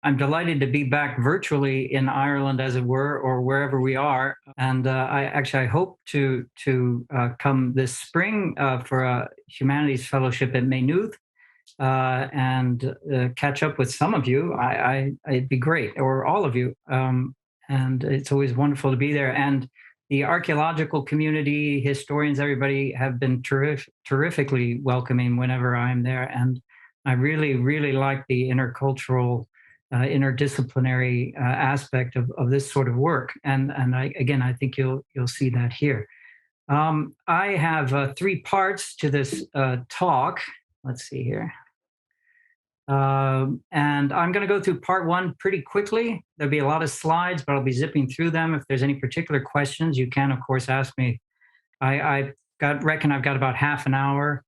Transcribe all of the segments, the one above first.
I'm delighted to be back virtually in Ireland, as it were, or wherever we are. And I hope to come this spring for a humanities fellowship at Maynooth and catch up with some of you. It'd be great, or all of you. And it's always wonderful to be there. And the archaeological community, historians, everybody have been terrifically welcoming whenever I'm there. And I really, really like the intercultural, interdisciplinary aspect of this sort of work. And I think you'll see that here. I have three parts to this talk. Let's see here. And I'm going to go through part one pretty quickly. There'll be a lot of slides, but I'll be zipping through them. If there's any particular questions, you can, of course, ask me. I reckon I've got about half an hour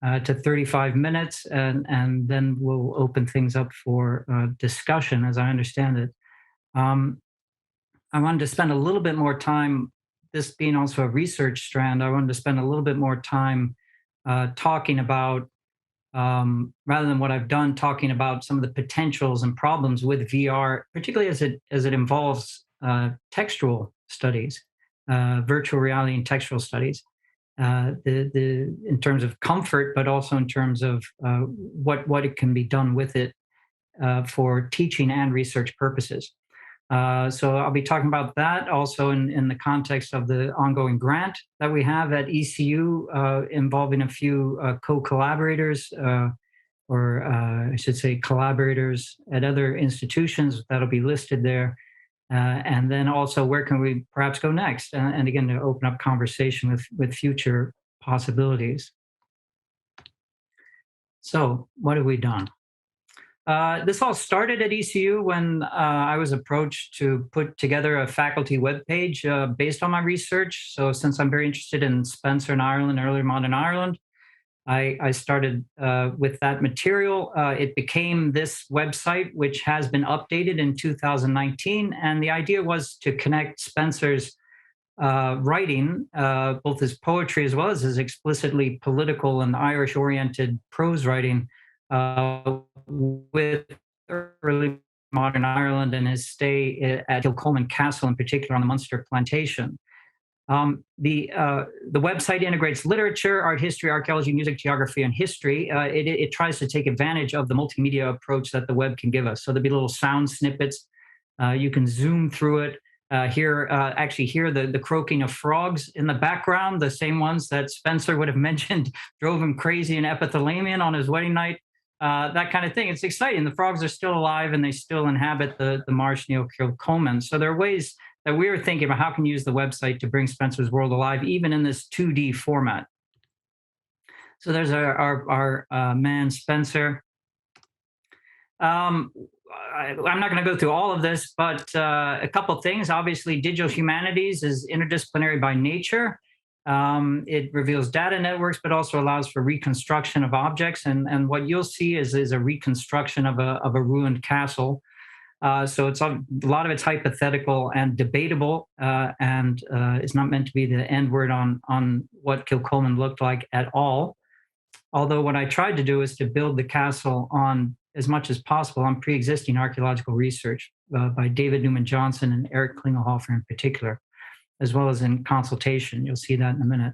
to 35 minutes, and then we'll open things up for discussion, as I understand it. I wanted to spend a little bit more time, this being also a research strand, I wanted to spend a little bit more time talking about rather than what I've done, talking about some of the potentials and problems with VR, particularly as it involves textual studies, virtual reality and textual studies, in terms of comfort, but also in terms of what it can be done with it for teaching and research purposes. So I'll be talking about that also in the context of the ongoing grant that we have at ECU involving a few co-collaborators, or I should say collaborators at other institutions that'll be listed there. And then also where can we perhaps go next? And again, to open up conversation with future possibilities. So what have we done? This all started at ECU when I was approached to put together a faculty webpage based on my research. So since I'm very interested in Spenser in Ireland, early modern Ireland, I started with that material. It became this website, which has been updated in 2019. And the idea was to connect Spenser's writing, both his poetry as well as his explicitly political and Irish-oriented prose writing, with early modern Ireland and his stay at Kilcolman Castle, in particular on the Munster plantation. The website integrates literature, art history, archaeology, music, geography, and history. It tries to take advantage of the multimedia approach that the web can give us. So there'll be little sound snippets. You can zoom through it. Actually hear the croaking of frogs in the background, the same ones that Spenser would have mentioned drove him crazy in Epithalamion on his wedding night. That kind of thing. It's exciting. The frogs are still alive and they still inhabit the marsh near Kilcolman. So there are ways that we were thinking about how can you use the website to bring Spenser's world alive, even in this 2D format. So there's our man Spenser. I'm not going to go through all of this, but a couple of things. Obviously, digital humanities is interdisciplinary by nature. It reveals data networks, but also allows for reconstruction of objects. And what you'll see is a reconstruction of a ruined castle. So it's a lot of it's hypothetical and debatable, and it's not meant to be the end word on what Kilcolman looked like at all. Although what I tried to do is to build the castle on, as much as possible, on pre-existing archaeological research by David Newman Johnson and Eric Klingelhofer in particular, as well as in consultation. You'll see that in a minute.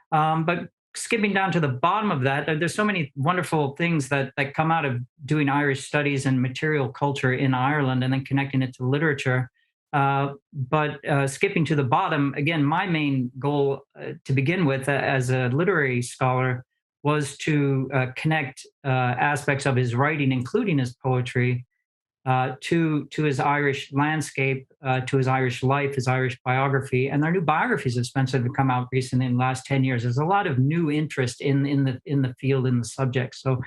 But skipping down to the bottom of that, there's so many wonderful things that come out of doing Irish studies and material culture in Ireland and then connecting it to literature. But skipping to the bottom, again, my main goal to begin with as a literary scholar was to connect aspects of his writing, including his poetry, to his Irish landscape, to his Irish life, his Irish biography. And there are new biographies of Spenser that have come out recently in the last 10 years. There's a lot of new interest in the field, in the subject. So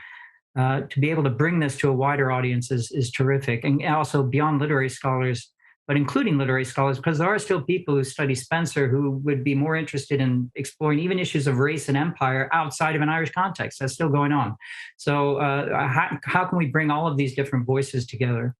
to be able to bring this to a wider audience is terrific. And also beyond literary scholars, but including literary scholars, because there are still people who study Spenser who would be more interested in exploring even issues of race and empire outside of an Irish context. That's still going on. So how can we bring all of these different voices together?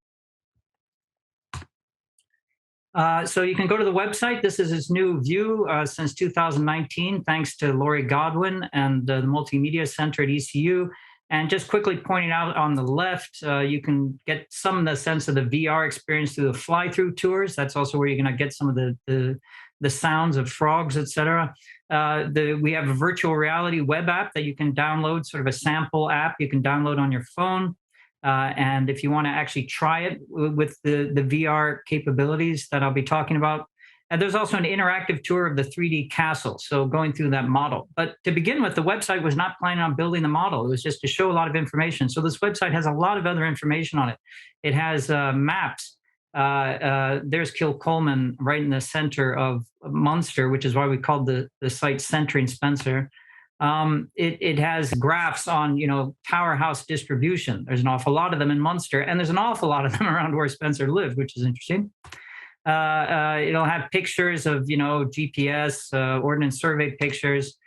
So you can go to the website. This is its new view since 2019, thanks to Laurie Godwin and the Multimedia Center at ECU. And just quickly pointing out on the left, you can get some of the sense of the VR experience through the fly-through tours. That's also where you're going to get some of the sounds of frogs, etc. We have a virtual reality web app that you can download, sort of a sample app you can download on your phone. And if you want to actually try it with the VR capabilities that I'll be talking about, and there's also an interactive tour of the 3D castle, so going through that model. But to begin with, the website was not planning on building the model. It was just to show a lot of information. So this website has a lot of other information on it. It has maps. There's Kilcolman right in the center of Munster, which is why we called the site Centering Spenser. It has graphs on, tower house distribution. There's an awful lot of them in Munster, and there's an awful lot of them around where Spenser lived, which is interesting. It'll have pictures of, GPS, ordnance survey pictures,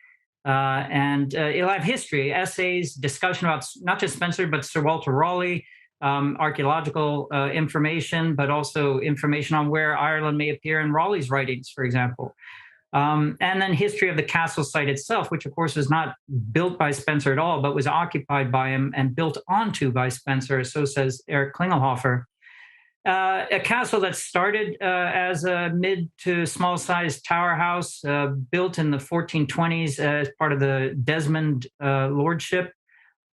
and it'll have history, essays, discussion about not just Spenser, but Sir Walter Raleigh, archaeological information, but also information on where Ireland may appear in Raleigh's writings, for example. And then history of the castle site itself, which of course was not built by Spenser at all, but was occupied by him and built onto by Spenser, so says Eric Klingelhofer. A castle that started as a mid to small sized tower house, built in the 1420s as part of the Desmond lordship.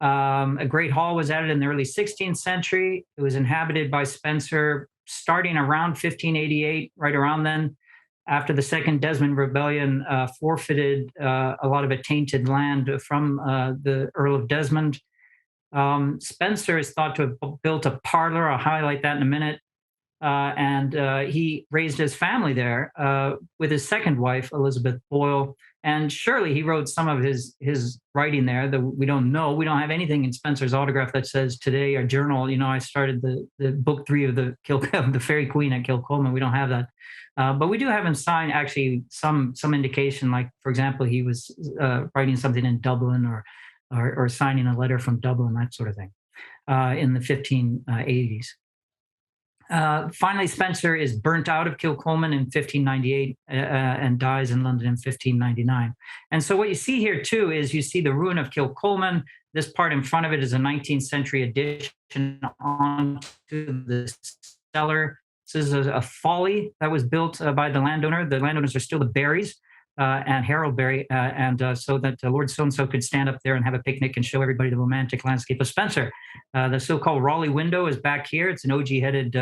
A great hall was added in the early 16th century. It was inhabited by Spenser starting around 1588, right around then. After the Second Desmond Rebellion, forfeited a lot of attainted land from the Earl of Desmond. Spenser is thought to have built a parlor. I'll highlight that in a minute. And he raised his family there with his second wife, Elizabeth Boyle. And surely he wrote some of his writing there that we don't know. We don't have anything in Spenser's autograph that says today or journal. I started the book 3 of the Fairy Queen at Kilcolman. We don't have that. But we do have him sign actually some indication, like, for example, he was writing something in Dublin or signing a letter from Dublin, that sort of thing, in the 1580s. Finally, Spenser is burnt out of Kilcolman in 1598 and dies in London in 1599. And so what you see here, too, is you see the ruin of Kilcolman. This part in front of it is a 19th century addition onto the cellar. This is a folly that was built by the landowner. The landowners are still the Barrys and Harold Barry, so that Lord so-and-so could stand up there and have a picnic and show everybody the romantic landscape of Spenser. The so-called Raleigh window is back here. It's an ogee-headed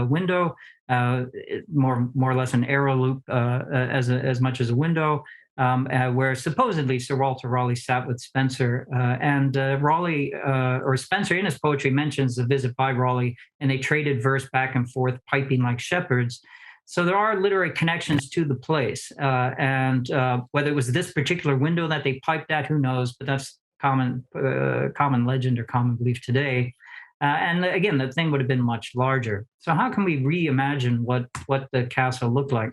window, more or less an arrow loop as much as a window, where supposedly Sir Walter Raleigh sat with Spenser. And Raleigh, or Spenser in his poetry, mentions the visit by Raleigh, and they traded verse back and forth, piping like shepherds. So there are literary connections to the place. And whether it was this particular window that they piped at, who knows, but that's common legend or common belief today. And again, the thing would have been much larger. So how can we reimagine what the castle looked like?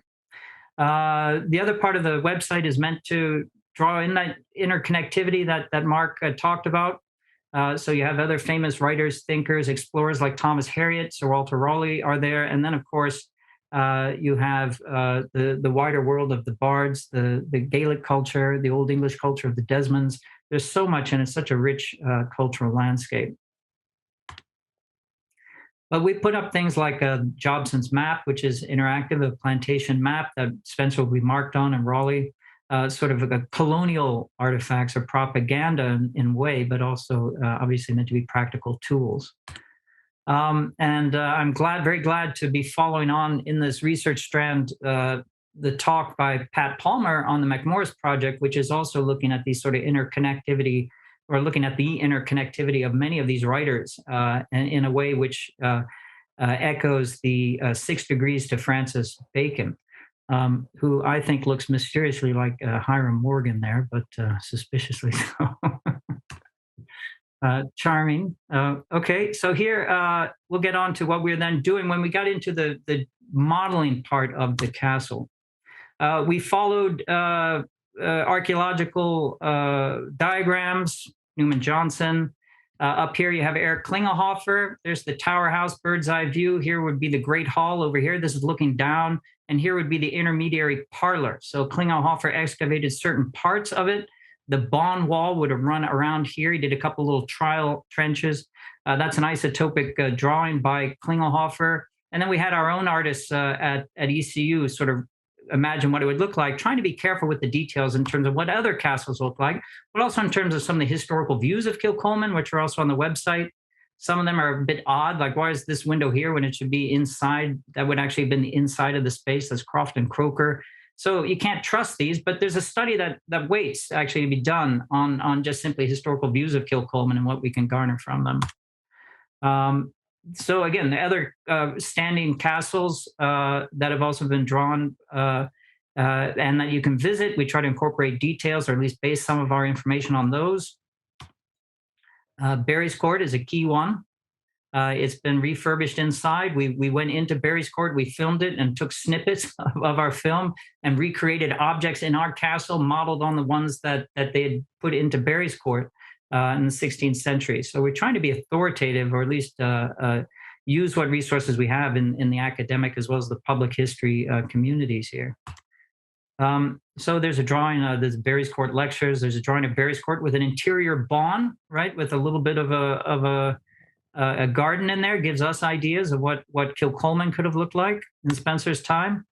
The other part of the website is meant to draw in that interconnectivity that Mark talked about. So you have other famous writers, thinkers, explorers like Thomas Harriot, Sir Walter Raleigh are there. And then, of course, you have the wider world of the bards, the Gaelic culture, the Old English culture of the Desmonds. There's so much, and it's such a rich cultural landscape. But we put up things like Jobson's map, which is interactive, a plantation map that Spenser will be marked on, and Raleigh, sort of a colonial artifacts or propaganda in a way, but also obviously meant to be practical tools. And I'm very glad to be following on in this research strand, the talk by Pat Palmer on the McMorris Project, which is also looking at these sort of interconnectivity, or looking at the interconnectivity of many of these writers in a way which echoes the 6 Degrees to Francis Bacon, who I think looks mysteriously like Hiram Morgan there, but suspiciously so. Charming. Okay, so here we'll get on to what we were then doing when we got into the modeling part of the castle. We followed archaeological diagrams, Newman Johnson. Up here you have Eric Klingelhofer. There's the tower house bird's eye view. Here would be the Great Hall over here. This is looking down. And here would be the intermediary parlor. So Klingelhofer excavated certain parts of it The Bonn wall would have run around here. He did a couple little trial trenches. That's an isotopic drawing by Klingelhofer. And then we had our own artists at ECU sort of imagine what it would look like, trying to be careful with the details in terms of what other castles look like, but also in terms of some of the historical views of Kilcolman, which are also on the website. Some of them are a bit odd, like why is this window here when it should be inside? That would actually have been the inside of the space. That's Croft and Croker. So you can't trust these, but there's a study that waits actually to be done on just simply historical views of Kilcolman and what we can garner from them. So again, the other standing castles that have also been drawn and that you can visit, we try to incorporate details or at least base some of our information on those. Barry's Court is a key one. It's been refurbished inside. We went into Barry's Court, we filmed it and took snippets of our film and recreated objects in our castle modeled on the ones that they had put into Barry's Court in the 16th century. So we're trying to be authoritative, or at least use what resources we have in the academic as well as the public history communities here. So there's a drawing, there's Barry's Court lectures. There's a drawing of Barry's Court with an interior bawn, right, with a little bit of a garden in there. Gives us ideas of what Kilcolman could have looked like in Spenser's time.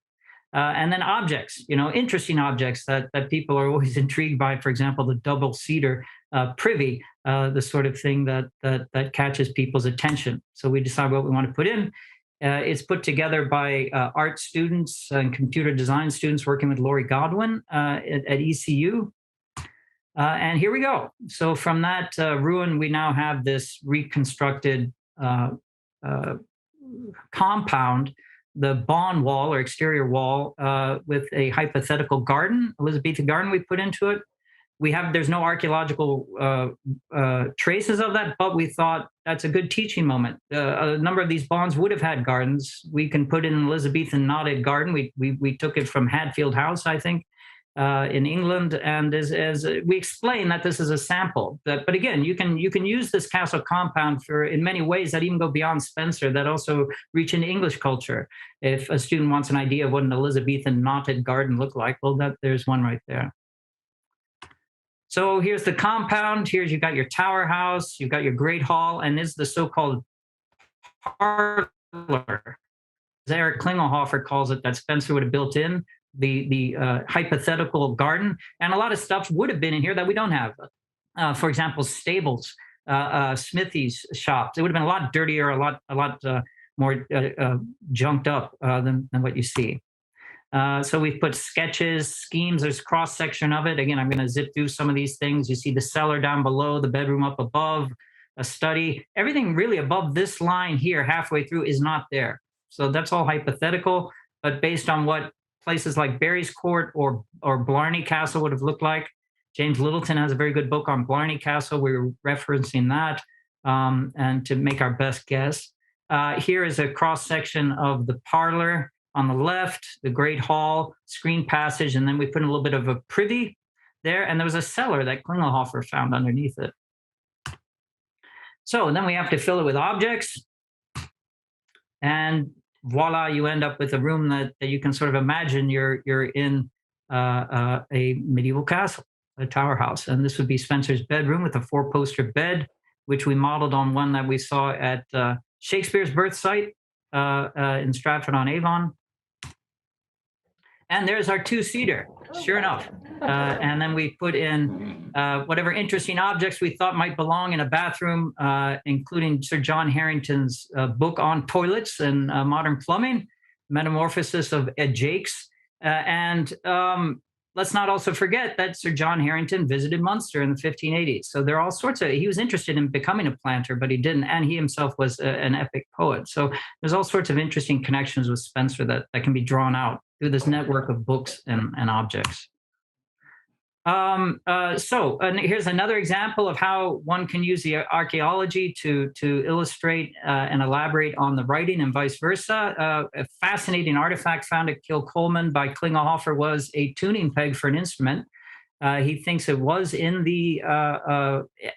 And then objects, interesting objects that people are always intrigued by. For example, the double cedar privy, the sort of thing that catches people's attention. So we decide what we want to put in. It's put together by art students and computer design students working with Laurie Godwin at ECU. And here we go. So from that ruin, we now have this reconstructed compound, the Bonn wall or exterior wall with a hypothetical garden, Elizabethan garden we put into it. There's no archaeological traces of that, but we thought that's a good teaching moment. A number of these bonds would have had gardens. We can put in an Elizabethan knotted garden. We took it from Hadfield House, I think, in England, and as we explain that this is a sample. But again, you can use this castle compound in many ways that even go beyond Spenser, that also reach into English culture. If a student wants an idea of what an Elizabethan knotted garden looked like, well, there's one right there. So here's the compound. You've got your tower house, you've got your great hall, and this is the so-called parlor. As Eric Klingelhofer calls it, that Spenser would have built in the hypothetical garden. And a lot of stuff would have been in here that we don't have. For example, stables, smithies, shops. It would have been a lot dirtier, a lot more junked up than what you see. So we've put sketches, schemes, there's a cross-section of it. Again, I'm going to zip through some of these things. You see the cellar down below, the bedroom up above, a study. Everything really above this line here, halfway through, is not there. So that's all hypothetical, but based on what places like Barry's Court or Blarney Castle would have looked like. James Littleton has a very good book on Blarney Castle. We were referencing that and to make our best guess. Here is a cross-section of the parlor. On the left, the great hall, screen passage, and then we put in a little bit of a privy there, and there was a cellar that Klingelhofer found underneath it. So then we have to fill it with objects, and voila, you end up with a room that you can sort of imagine you're in a medieval castle, a tower house. And this would be Spenser's bedroom with a 4-poster bed, which we modeled on one that we saw at Shakespeare's birth site in Stratford-on-Avon. And there's our 2-seater, sure enough. And then we put in whatever interesting objects we thought might belong in a bathroom, including Sir John Harrington's book on toilets and modern plumbing, Metamorphosis of Jakes. And let's not also forget that Sir John Harrington visited Munster in the 1580s. So there are all sorts of, he was interested in becoming a planter, but he didn't. And he himself was an epic poet. So there's all sorts of interesting connections with Spenser that can be drawn out through this network of books and objects. So here's another example of how one can use the archaeology to illustrate and elaborate on the writing and vice versa. A fascinating artifact found at Kilcolman by Klingelhofer was a tuning peg for an instrument. He thinks it was in the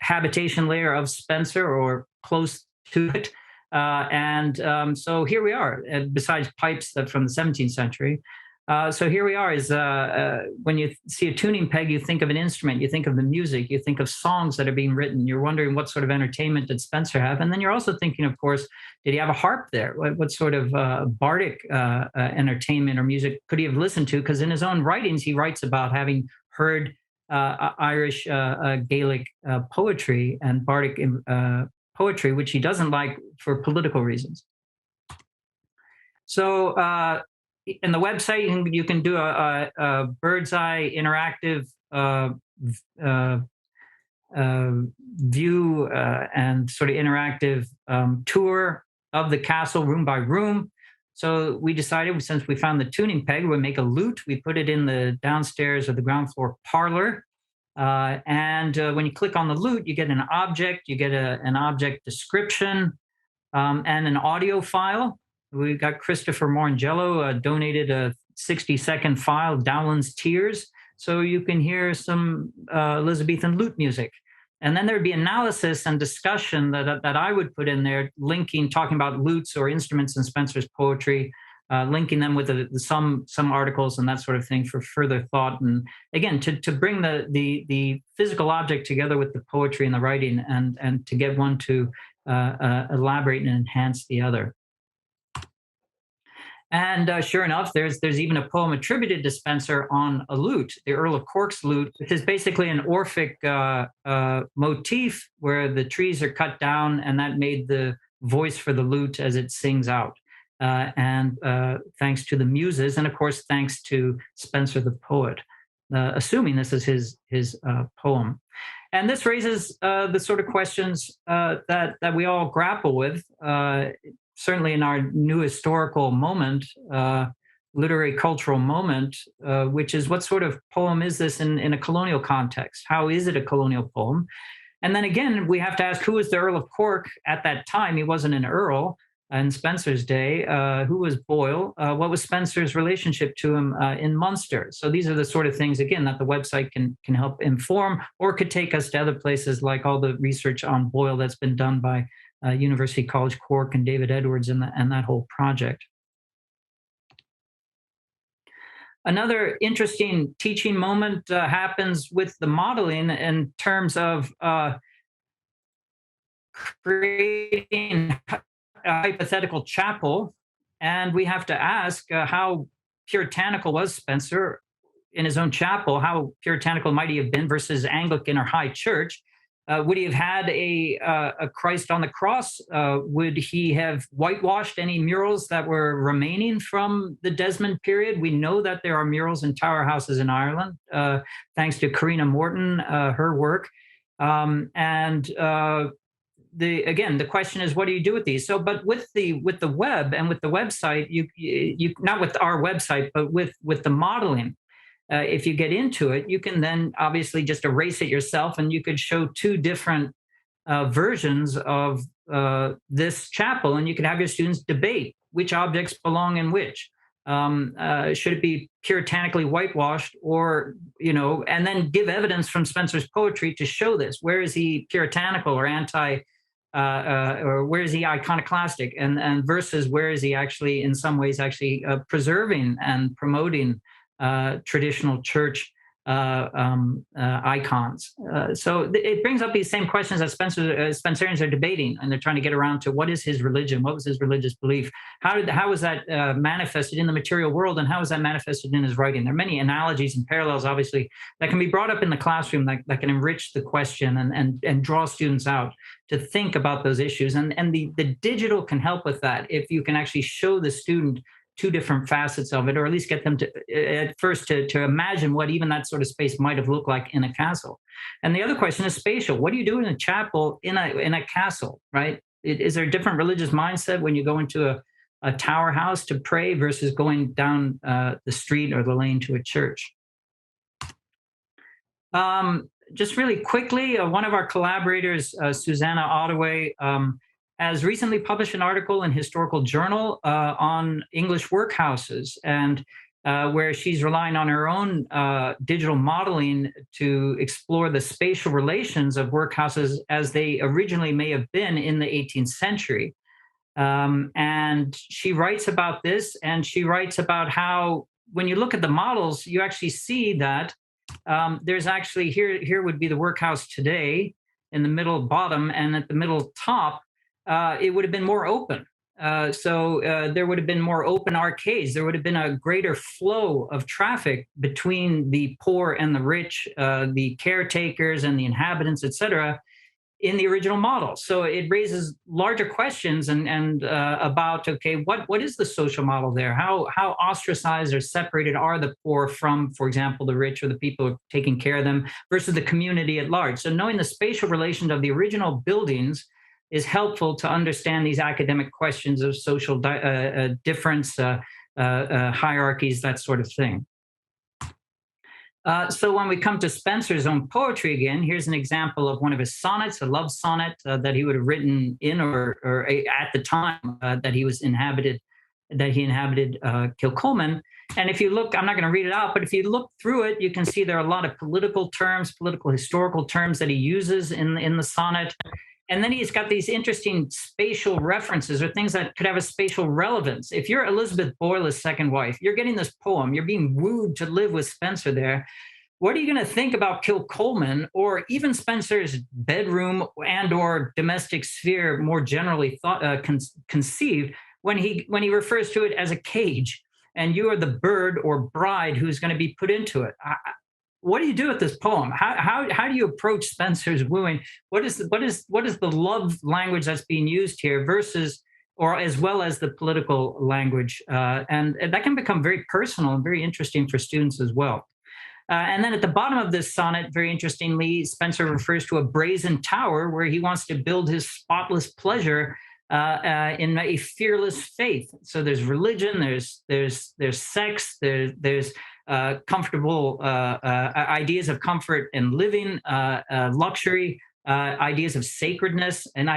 habitation layer of Spenser or close to it. So here we are, besides pipes from the 17th century. So here we are. Is when you see a tuning peg, you think of an instrument, you think of the music, you think of songs that are being written. You're wondering what sort of entertainment did Spenser have, and then you're also thinking, of course, did he have a harp there? What sort of bardic entertainment or music could he have listened to? Because in his own writings, he writes about having heard Irish Gaelic poetry and bardic poetry, which he doesn't like for political reasons. So in the website, you can do a bird's eye interactive uh, view and sort of interactive tour of the castle room by room. So we decided, since we found the tuning peg, we'd make a lute. We put it in the downstairs or the ground floor parlor. And when you click on the lute, you get an object, you get an object description, and an audio file. We got Christopher Morangello donated a 60-second file, Dowland's Tears, so you can hear some Elizabethan lute music. And then there'd be analysis and discussion that I would put in there, talking about lutes or instruments in Spenser's poetry, linking them with some articles and that sort of thing for further thought. And again, to bring the physical object together with the poetry and the writing, and to get one to elaborate and enhance the other. And sure enough, there's even a poem attributed to Spenser on a lute, the Earl of Cork's lute, which is basically an Orphic motif where the trees are cut down, and that made the voice for the lute as it sings out. And thanks to the muses, and of course, thanks to Spenser the poet, assuming this is his poem. And this raises the sort of questions that we all grapple with. Certainly in our new historical moment, literary cultural moment, which is, what sort of poem is this in a colonial context? How is it a colonial poem? And then again, we have to ask, who was the Earl of Cork at that time? He wasn't an earl in Spenser's day. Who was Boyle? What was Spenser's relationship to him in Munster? So these are the sort of things, again, that the website can help inform, or could take us to other places, like all the research on Boyle that's been done by University College Cork and David Edwards and that whole project. Another interesting teaching moment happens with the modeling in terms of creating a hypothetical chapel. And we have to ask how puritanical was Spenser in his own chapel? How puritanical might he have been versus Anglican or High Church? Would he have had a Christ on the cross? Would he have whitewashed any murals that were remaining from the Desmond period? We know that there are murals in tower houses in Ireland, thanks to Karina Morton, her work. Again, the question is, what do you do with these? So, but with the web and with the website, you not with our website, but with the modeling. If you get into it, you can then obviously just erase it yourself, and you could show two different versions of this chapel, and you could have your students debate which objects belong in which. Should it be puritanically whitewashed, or, and then give evidence from Spenser's poetry to show this. Where is he puritanical or anti, or where is he iconoclastic, and versus where is he actually, in some ways, actually preserving and promoting traditional church icons. So it brings up these same questions that Spenserians are debating, and they're trying to get around to, what is his religion? What was his religious belief? How was that manifested in the material world, and how is that manifested in his writing? There are many analogies and parallels, obviously, that can be brought up in the classroom that can enrich the question and draw students out to think about those issues. And the digital can help with that, if you can actually show the student two different facets of it, or at least get them to at first to imagine what even that sort of space might have looked like in a castle. And the other question is spatial. What do you do in a chapel in a castle, right? Is there a different religious mindset when you go into a tower house to pray versus going down the street or the lane to a church? Just really quickly, one of our collaborators, Susanna Ottaway, has recently published an article in Historical Journal on English workhouses, and where she's relying on her own digital modeling to explore the spatial relations of workhouses as they originally may have been in the 18th century. And she writes about this, and she writes about how when you look at the models, you actually see that there's actually here would be the workhouse today in the middle bottom, and at the middle top, it would have been more open. There would have been more open arcades. There would have been a greater flow of traffic between the poor and the rich, the caretakers and the inhabitants, et cetera, in the original model. So it raises larger questions and about, okay, what is the social model there? How ostracized or separated are the poor from, for example, the rich or the people taking care of them versus the community at large? So knowing the spatial relations of the original buildings is helpful to understand these academic questions of social difference, hierarchies, that sort of thing. So when we come to Spenser's own poetry again, here's an example of one of his sonnets, a love sonnet that he would have written in or at the time that he inhabited Kilcolman. And if you look, I'm not going to read it out, but if you look through it, you can see there are a lot of political terms, political historical terms that he uses in the sonnet. And then he's got these interesting spatial references or things that could have a spatial relevance. If you're Elizabeth Boyle's second wife, you're getting this poem, you're being wooed to live with Spenser there. What are you going to think about Kilcolman or even Spenser's bedroom and or domestic sphere more generally conceived when he refers to it as a cage and you are the bird or bride who's going to be put into it? What do you do with this poem? How do you approach Spenser's wooing? What is the love language that's being used here versus, or as well as the political language? And that can become very personal and very interesting for students as well. And then at the bottom of this sonnet, very interestingly, Spenser refers to a brazen tower where he wants to build his spotless pleasure in a fearless faith. So there's religion, there's sex, there's comfortable ideas of comfort and living, luxury, ideas of sacredness, and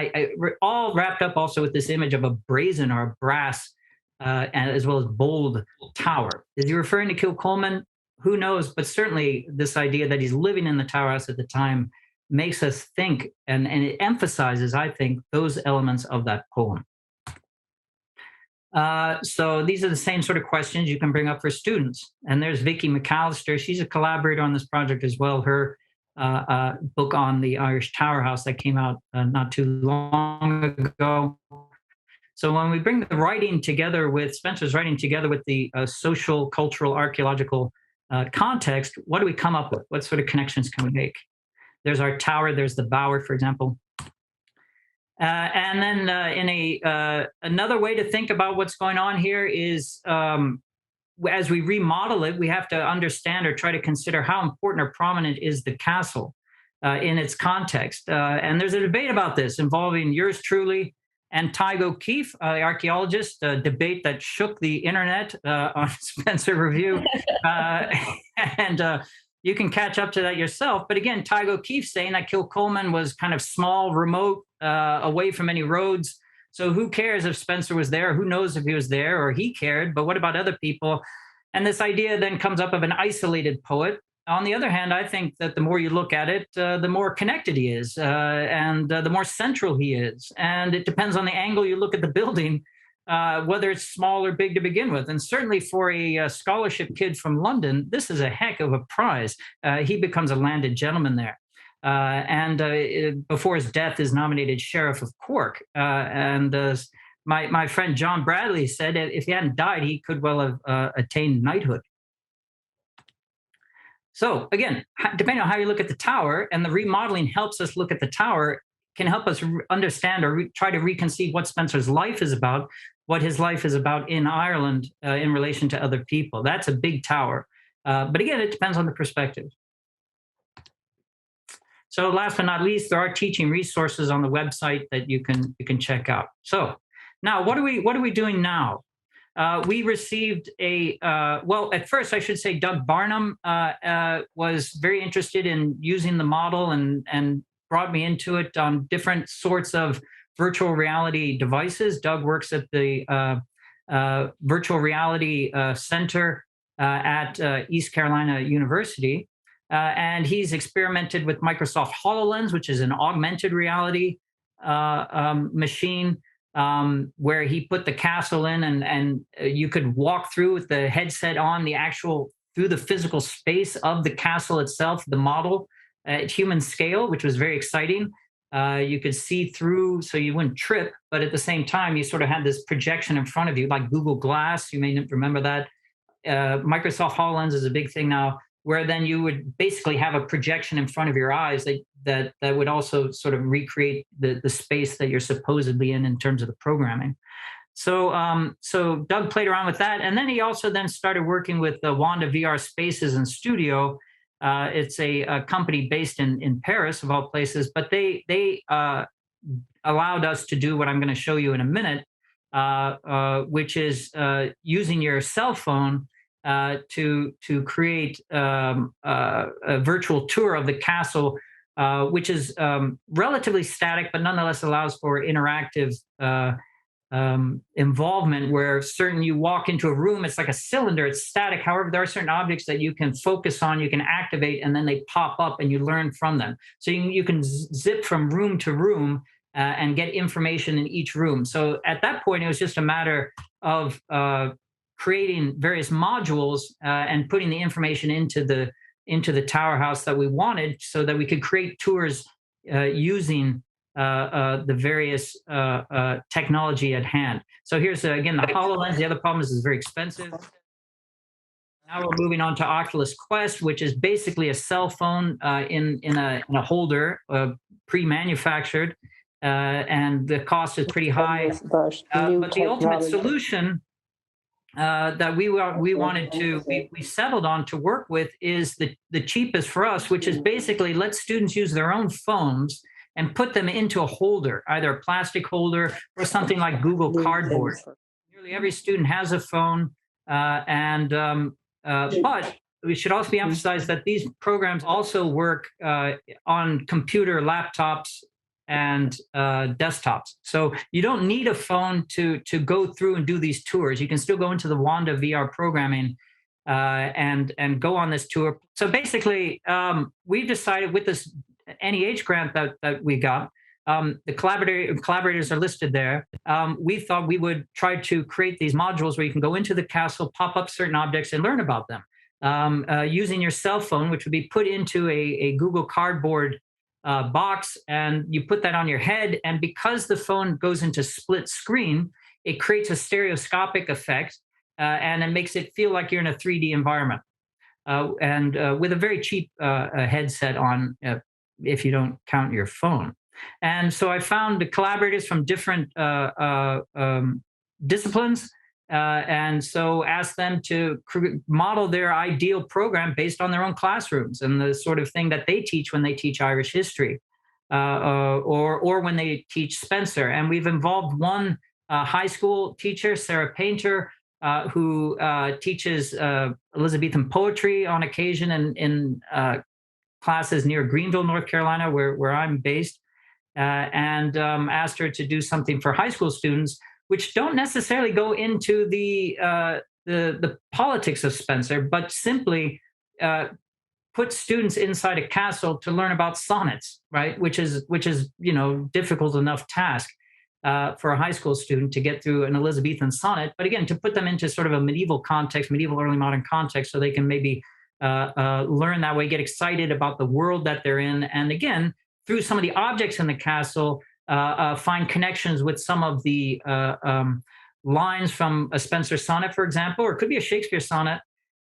all wrapped up also with this image of a brazen or a brass, as well as bold tower. Is he referring to Kilcolman? Who knows? But certainly this idea that he's living in the Tower House at the time makes us think, and it emphasizes, I think, those elements of that poem. So these are the same sort of questions you can bring up for students. And there's Vicky McAllister. She's a collaborator on this project as well. Her book on the Irish Tower House that came out not too long ago. So when we bring the writing together with Spenser's writing together with the social, cultural, archaeological context, what do we come up with? What sort of connections can we make? There's our tower, there's the bower, for example. And then another way to think about what's going on here is as we remodel it, we have to understand or try to consider how important or prominent is the castle in its context. And there's a debate about this involving yours truly and Tig O'Keefe, the archaeologist, a debate that shook the internet on Spenser Review. And you can catch up to that yourself. But again, Tig O'Keefe saying that Kilcolman was kind of small, remote, away from any roads. So who cares if Spenser was there? Who knows if he was there or he cared? But what about other people? And this idea then comes up of an isolated poet. On the other hand, I think that the more you look at it, the more connected he is and the more central he is. And it depends on the angle you look at the building, whether it's small or big to begin with. And certainly for a scholarship kid from London, this is a heck of a prize. He becomes a landed gentleman there. And before his death is nominated Sheriff of Cork. My friend John Bradley said if he hadn't died, he could well have attained knighthood. So again, depending on how you look at the tower, and the remodeling helps us look at the tower, can help us understand or try to reconceive what Spenser's life is about, what his life is about in Ireland in relation to other people. That's a big tower. But again, it depends on the perspective. So last but not least, there are teaching resources on the website that you can check out. So now what are we doing now? We received well, at first I should say Doug Barnum was very interested in using the model and brought me into it on different sorts of virtual reality devices. Doug works at the Virtual Reality Center at East Carolina University. And he's experimented with Microsoft HoloLens, which is an augmented reality machine. where he put the castle in, and you could walk through with the headset on the actual through the physical space of the castle itself, the model at human scale, which was very exciting. You could see through, so you wouldn't trip, but at the same time, you sort of had this projection in front of you, like Google Glass. You may remember that. Microsoft HoloLens is a big thing now, where then you would basically have a projection in front of your eyes that would also sort of recreate the space that you're supposedly in terms of the programming. So Doug played around with that, and then he also then started working with the Wanda VR Spaces and Studio. It's a company based in Paris, of all places, but they allowed us to do what I'm going to show you in a minute, which is using your cell phone to create a virtual tour of the castle, which is relatively static, but nonetheless allows for interactive involvement, where you walk into a room, it's like a cylinder, it's static. However, there are certain objects that you can focus on, you can activate, and then they pop up and you learn from them. So you can zip from room to room and get information in each room. So at that point, it was just a matter of creating various modules and putting the information into the tower house that we wanted, so that we could create tours using the various technology at hand. So here's again the HoloLens. The other problem is it's very expensive. Now we're moving on to Oculus Quest, which is basically a cell phone in a holder, pre-manufactured, and the cost is pretty high. But the ultimate solution that we settled on to work with is the cheapest for us, which is basically let students use their own phones and put them into a holder, either a plastic holder or something like Google Cardboard. Nearly every student has a phone, but we should also be emphasized that these programs also work on computer laptops and desktops. So you don't need a phone to go through and do these tours. You can still go into the Wanda VR programming and go on this tour. So basically, we decided with this NEH grant that we got, the collaborators are listed there. We thought we would try to create these modules where you can go into the castle, pop up certain objects, and learn about them using your cell phone, which would be put into a Google Cardboard box, and you put that on your head. And because the phone goes into split screen, it creates a stereoscopic effect, and it makes it feel like you're in a 3D environment. And with a very cheap headset on, if you don't count your phone. And so I found the collaborators from different disciplines, and so asked them to model their ideal program based on their own classrooms and the sort of thing that they teach when they teach Irish history, or when they teach Spenser. And we've involved one high school teacher, Sarah Painter, who teaches Elizabethan poetry on occasion in classes near Greenville, North Carolina, where I'm based, and asked her to do something for high school students, which don't necessarily go into the politics of Spenser, but simply put students inside a castle to learn about sonnets, right? Which is difficult enough task for a high school student to get through an Elizabethan sonnet, but again, to put them into sort of a medieval context, medieval early modern context, so they can maybe learn that way, get excited about the world that they're in, and again, through some of the objects in the castle, find connections with some of the lines from a Spenser sonnet, for example, or it could be a Shakespeare sonnet,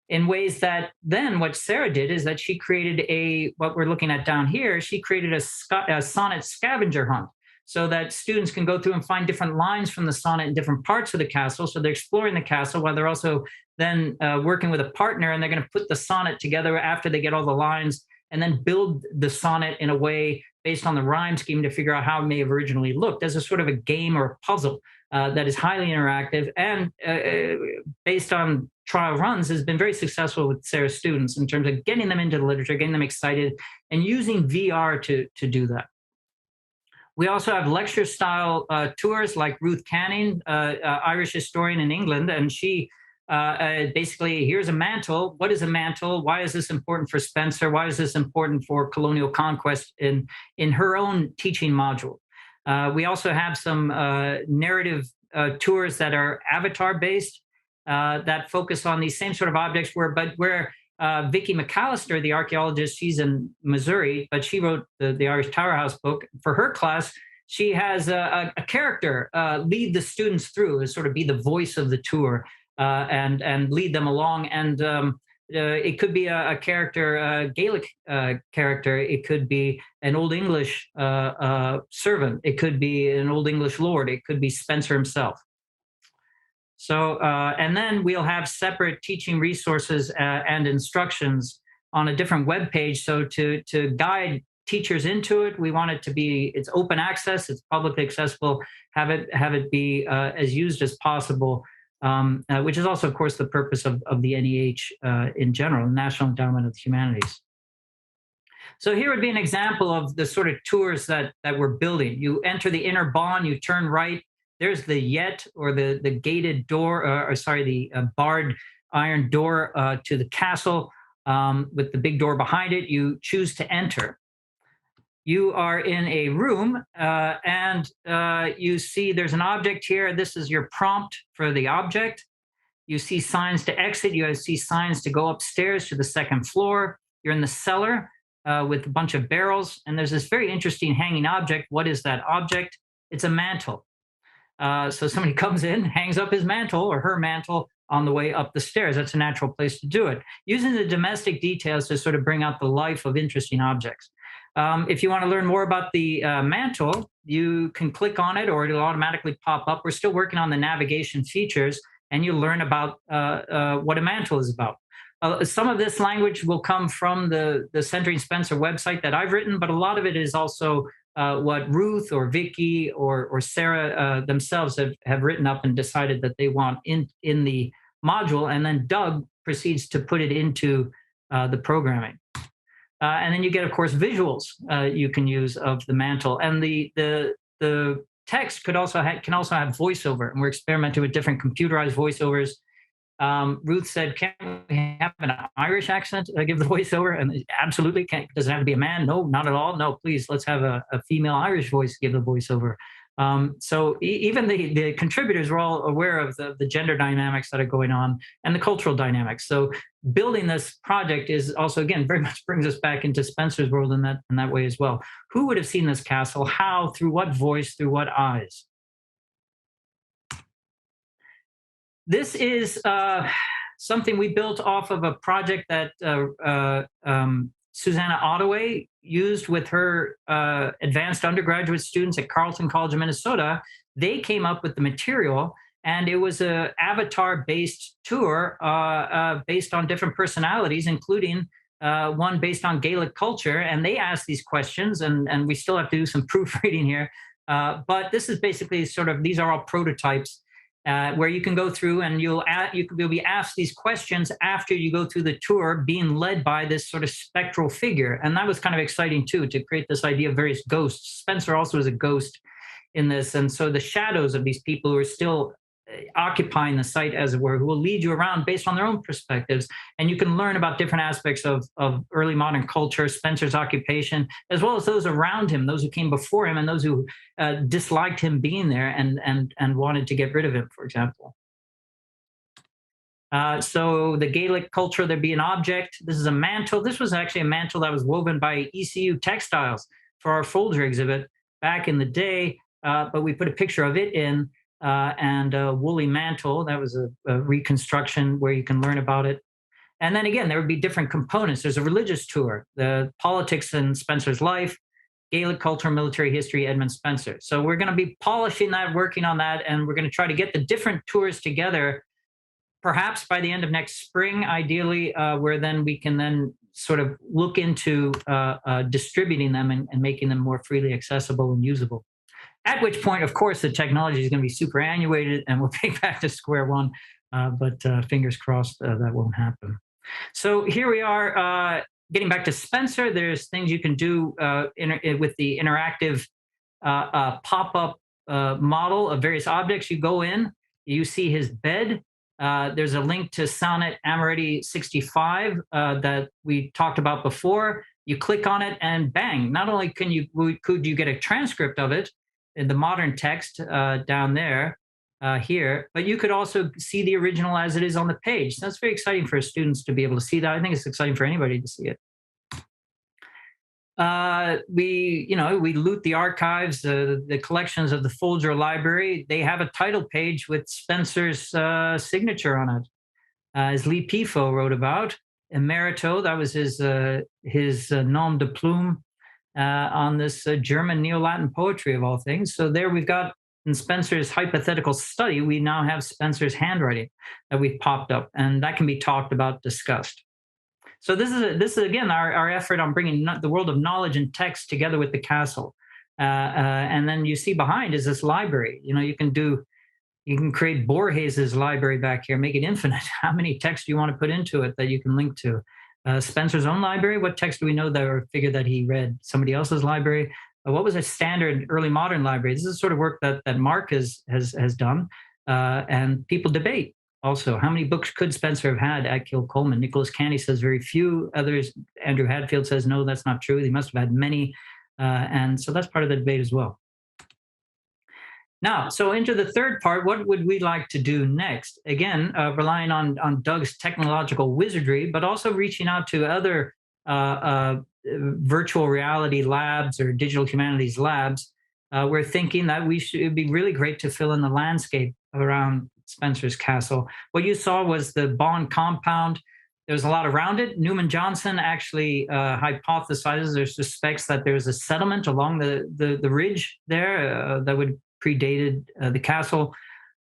in ways that then what Sarah did is that she created what we're looking at down here, she created a sonnet scavenger hunt, so that students can go through and find different lines from the sonnet in different parts of the castle. So they're exploring the castle while they're also then working with a partner, and they're going to put the sonnet together after they get all the lines, and then build the sonnet in a way based on the rhyme scheme to figure out how it may have originally looked, as a sort of a game or a puzzle that is highly interactive, and based on trial runs has been very successful with Sarah's students in terms of getting them into the literature, getting them excited, and using VR to do that. We also have lecture style tours, like Ruth Canning, Irish historian in England, and she basically, here's a mantle. What is a mantle? Why is this important for Spenser? Why is this important for colonial conquest in her own teaching module? We also have some narrative tours that are avatar based that focus on these same sort of objects, where Vicki McAllister, the archaeologist, she's in Missouri, but she wrote the Irish Tower House book. For her class, she has a character lead the students through, sort of be the voice of the tour, and lead them along. And it could be a character, a Gaelic character. It could be an Old English servant. It could be an Old English lord. It could be Spenser himself. So, and then we'll have separate teaching resources and instructions on a different web page. So to guide teachers into it, we want it to be, it's open access, it's publicly accessible, have it be as used as possible, which is also, of course, the purpose of the NEH in general, National Endowment of the Humanities. So here would be an example of the sort of tours that we're building. You enter the inner bond, you turn right. There's the yet, or the gated door, the barred iron door to the castle with the big door behind it. You choose to enter. You are in a room and you see there's an object here. This is your prompt for the object. You see signs to exit. You see signs to go upstairs to the second floor. You're in the cellar with a bunch of barrels. And there's this very interesting hanging object. What is that object? It's a mantle. So somebody comes in, hangs up his mantle or her mantle on the way up the stairs. That's a natural place to do it. Using the domestic details to sort of bring out the life of interesting objects. If you want to learn more about the mantle, you can click on it or it'll automatically pop up. We're still working on the navigation features, and you learn about what a mantle is about. Some of this language will come from the Centering Spenser website that I've written, but a lot of it is also what Ruth or Vicky or Sarah themselves have written up and decided that they want in the module, and then Doug proceeds to put it into the programming. And then you get, of course, visuals you can use of the mantle, and the text can also have voiceover, and we're experimenting with different computerized voiceovers. Ruth said, "Can we have an Irish accent give the voiceover?" And absolutely, doesn't have to be a man. No, not at all. No, please, let's have a female Irish voice give the voiceover. So even the contributors were all aware of the gender dynamics that are going on and the cultural dynamics. So building this project is also, again, very much brings us back into Spenser's world in that way as well. Who would have seen this castle? How? Through what voice? Through what eyes? This is something we built off of a project that Susanna Ottaway used with her advanced undergraduate students at Carleton College of Minnesota. They came up with the material, and it was an avatar-based tour based on different personalities, including one based on Gaelic culture. And they asked these questions, and we still have to do some proofreading here. But this is basically these are all prototypes. Where you can go through and you'll be asked these questions after you go through the tour, being led by this sort of spectral figure. And that was kind of exciting too, to create this idea of various ghosts. Spenser also is a ghost in this. And so the shadows of these people who are still occupying the site, as it were, who will lead you around based on their own perspectives. And you can learn about different aspects of early modern culture, Spenser's occupation, as well as those around him, those who came before him, and those who disliked him being there and wanted to get rid of him, for example. So the Gaelic culture, there'd be an object. This is a mantle. This was actually a mantle that was woven by ECU Textiles for our Folger exhibit back in the day, but we put a picture of it in. And a woolly mantle. That was a reconstruction where you can learn about it. And then again, there would be different components. There's a religious tour, the politics in Spenser's life, Gaelic culture, military history, Edmund Spenser. So we're going to be polishing that, working on that, and we're going to try to get the different tours together, perhaps by the end of next spring, ideally, where then we can then sort of look into distributing them and making them more freely accessible and usable. At which point, of course, the technology is going to be superannuated and we'll be back to square one. But fingers crossed that won't happen. So here we are getting back to Spenser. There's things you can do with the interactive pop-up model of various objects. You go in, you see his bed. There's a link to Sonnet Amoretti 65 that we talked about before. You click on it and bang, not only could you get a transcript of it, the modern text down there, here, but you could also see the original as it is on the page. So that's very exciting for students to be able to see that. I think it's exciting for anybody to see it. We loot the archives, the collections of the Folger Library. They have a title page with Spenser's signature on it, as Lee Pifo wrote about. Emerito, that was his nom de plume on this German Neo-Latin poetry of all things. So there we've got in Spenser's hypothetical study, we now have Spenser's handwriting that we've popped up, and that can be talked about, discussed. So this is again our effort on bringing the world of knowledge and text together with the castle. And then you see behind is this library. You can create Borges's library back here, make it infinite. How many texts do you want to put into it that you can link to? Spenser's own library. What text do we know that or figure that he read? Somebody else's library. What was a standard early modern library? This is the sort of work that Mark has done, and people debate. Also, how many books could Spenser have had at Kilcolman? Nicholas Canny says very few. Others, Andrew Hadfield says, no, that's not true. He must have had many. And so that's part of the debate as well. Now, so into the third part, what would we like to do next? Again, relying on Doug's technological wizardry, but also reaching out to other virtual reality labs or digital humanities labs. We're thinking that it'd be really great to fill in the landscape around Spenser's castle. What you saw was the Bond compound. There's a lot around it. Newman Johnson actually hypothesizes or suspects that there's a settlement along the ridge there that would predated the castle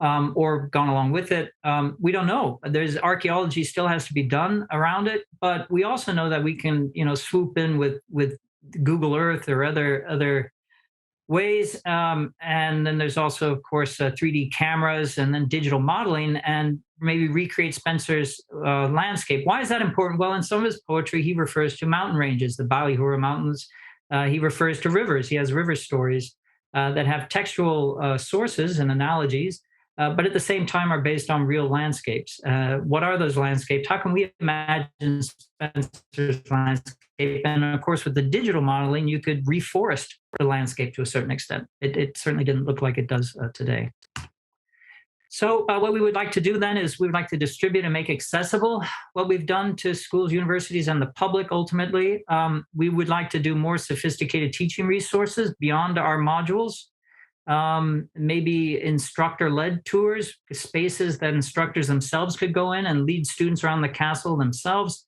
or gone along with it. We don't know. There's archaeology still has to be done around it, but we also know that we can swoop in with Google Earth or other ways. And then there's also, of course, 3D cameras and then digital modeling and maybe recreate Spenser's landscape. Why is that important? Well, in some of his poetry, he refers to mountain ranges, the Ballyhura Mountains. He refers to rivers. He has river stories that have textual sources and analogies, but at the same time are based on real landscapes. What are those landscapes? How can we imagine Spenser's landscape? And of course, with the digital modeling, you could reforest the landscape to a certain extent. It certainly didn't look like it does today. So what we would like to do then is we would like to distribute and make accessible what we've done to schools, universities, and the public ultimately. We would like to do more sophisticated teaching resources beyond our modules. Maybe instructor-led tours, spaces that instructors themselves could go in and lead students around the castle themselves.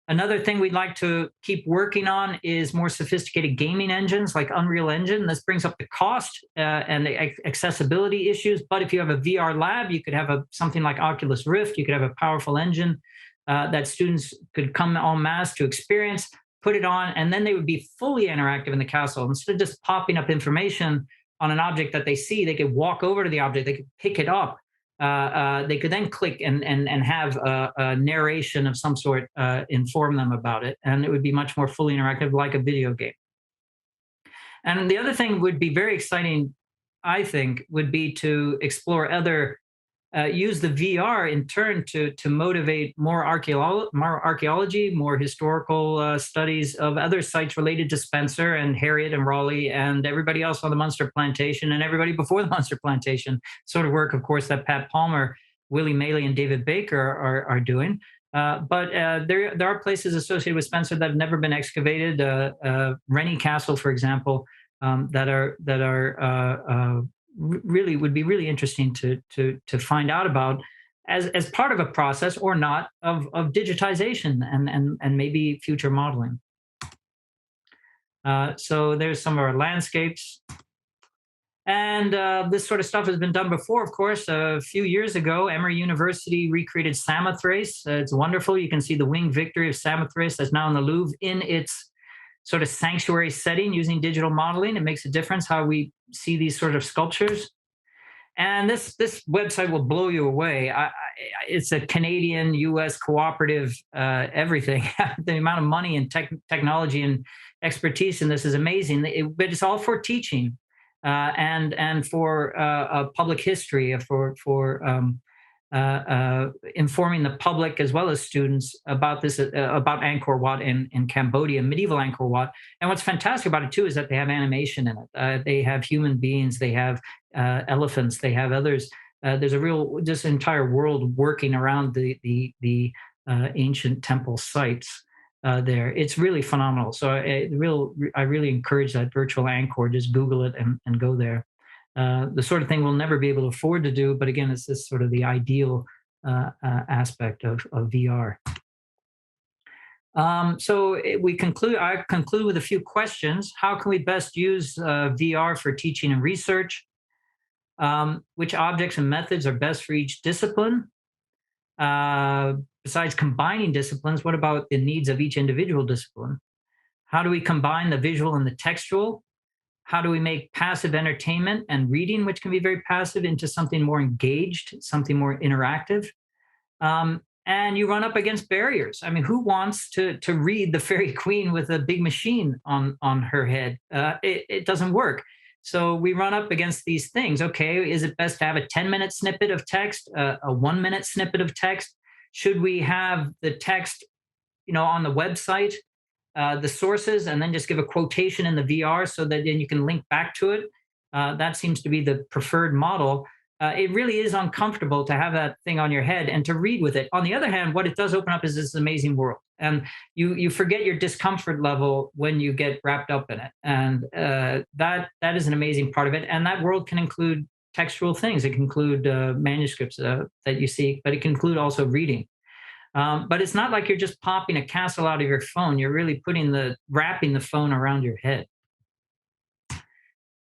Another thing we'd like to keep working on is more sophisticated gaming engines like Unreal Engine. This brings up the cost and the accessibility issues. But if you have a VR lab, you could have something like Oculus Rift. You could have a powerful engine that students could come en masse to experience, put it on, and then they would be fully interactive in the castle. Instead of just popping up information on an object that they see, they could walk over to the object, they could pick it up. They could then click and have a narration of some sort inform them about it, and it would be much more fully interactive, like a video game. And the other thing would be very exciting, I think, would be to explore use the VR in turn to motivate more archaeology, more historical studies of other sites related to Spenser and Harriet and Raleigh and everybody else on the Munster Plantation and everybody before the Munster Plantation. Sort of work, of course, that Pat Palmer, Willie Maley, and David Baker are doing. But there are places associated with Spenser that have never been excavated. Rennie Castle, for example, that are really would be really interesting to find out about as part of a process or not of digitization and maybe future modeling. So there's some of our landscapes. And this sort of stuff has been done before, of course. A few years ago, Emory University recreated Samothrace. It's wonderful. You can see the winged victory of Samothrace that's now in the Louvre in its sort of sanctuary setting using digital modeling. It makes a difference how we see these sort of sculptures. And this website will blow you away. It's a Canadian, US cooperative, everything. The amount of money and technology and expertise in this is amazing. But it's all for teaching and for public history, for informing the public as well as students about this, about Angkor Wat in Cambodia, medieval Angkor Wat. And what's fantastic about it too is that they have animation in it. They have human beings, they have elephants, they have others. There's a real, this entire world working around the ancient temple sites there. It's really phenomenal. So I really encourage that virtual Angkor. Just Google it and go there. The sort of thing we'll never be able to afford to do, but again, it's this sort of the ideal aspect of VR. We conclude. I conclude with a few questions. How can we best use VR for teaching and research? Which objects and methods are best for each discipline? Besides combining disciplines, what about the needs of each individual discipline? How do we combine the visual and the textual? How do we make passive entertainment and reading, which can be very passive, into something more engaged, something more interactive? And you run up against barriers. I mean, who wants to read the Fairy Queen with a big machine on her head? It doesn't work. So we run up against these things. Okay, is it best to have a 10-minute snippet of text, a 1-minute snippet of text? Should we have the text, on the website, the sources, and then just give a quotation in the VR so that then you can link back to it? That seems to be the preferred model. It really is uncomfortable to have that thing on your head and to read with it. On the other hand, what it does open up is this amazing world, and you forget your discomfort level when you get wrapped up in it, and that is an amazing part of it. And that world can include textual things. It can include manuscripts that you see, but it can include also reading. But it's not like you're just popping a castle out of your phone. You're really wrapping the phone around your head.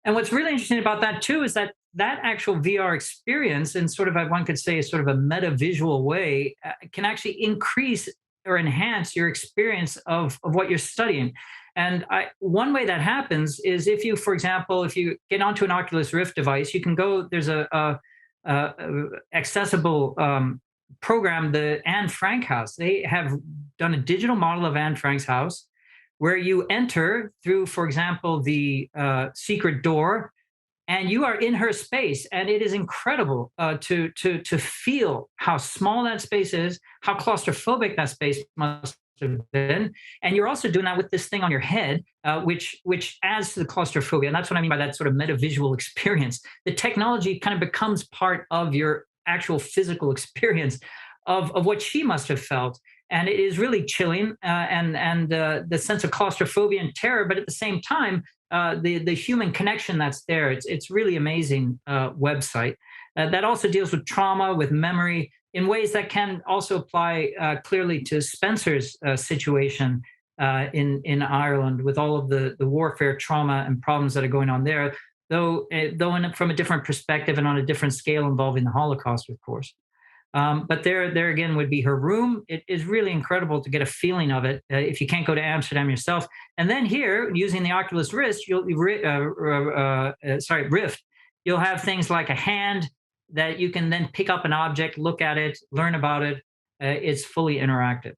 And what's really interesting about that too is that actual VR experience, in sort of one could say sort of a meta visual way, can actually increase or enhance your experience of what you're studying. And one way that happens is if you, for example, if you get onto an Oculus Rift device, you can go. There's a accessible program, the Anne Frank house. They have done a digital model of Anne Frank's house, where you enter through, for example, the secret door, and you are in her space, and it is incredible to feel how small that space is, how claustrophobic that space must have been, and you're also doing that with this thing on your head, which adds to the claustrophobia, and that's what I mean by that sort of metavisual experience. The technology kind of becomes part of your actual physical experience of what she must have felt. And it is really chilling, and the sense of claustrophobia and terror, but at the same time, the human connection that's there. It's really amazing website that also deals with trauma, with memory, in ways that can also apply clearly to Spenser's situation in Ireland, with all of the warfare, trauma, and problems that are going on there. Though from a different perspective and on a different scale, involving the Holocaust, of course. But there again would be her room. It is really incredible to get a feeling of it if you can't go to Amsterdam yourself. And then here, using the Oculus Rift, Rift, you'll have things like a hand that you can then pick up an object, look at it, learn about it. It's fully interactive.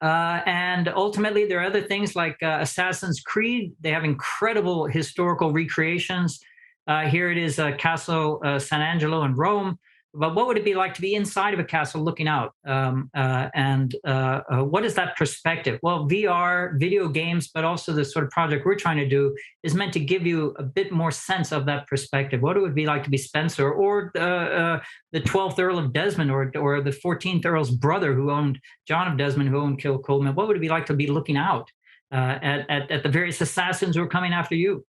And ultimately, there are other things like Assassin's Creed. They have incredible historical recreations. Here it is, Castle San Angelo in Rome. But what would it be like to be inside of a castle looking out? What is that perspective? Well, VR, video games, but also the sort of project we're trying to do is meant to give you a bit more sense of that perspective. What it would be like to be Spenser, or the 12th Earl of Desmond, or the 14th Earl's brother, John of Desmond, who owned Kilcolman. What would it be like to be looking out at the various assassins who are coming after you?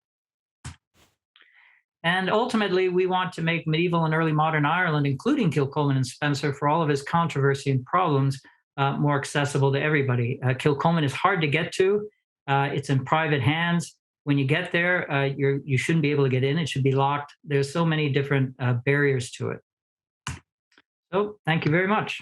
And ultimately, we want to make medieval and early modern Ireland, including Kilcolman and Spenser, for all of its controversy and problems, more accessible to everybody. Kilcolman is hard to get to. It's in private hands. When you get there, you shouldn't be able to get in. It should be locked. There's so many different barriers to it. So thank you very much.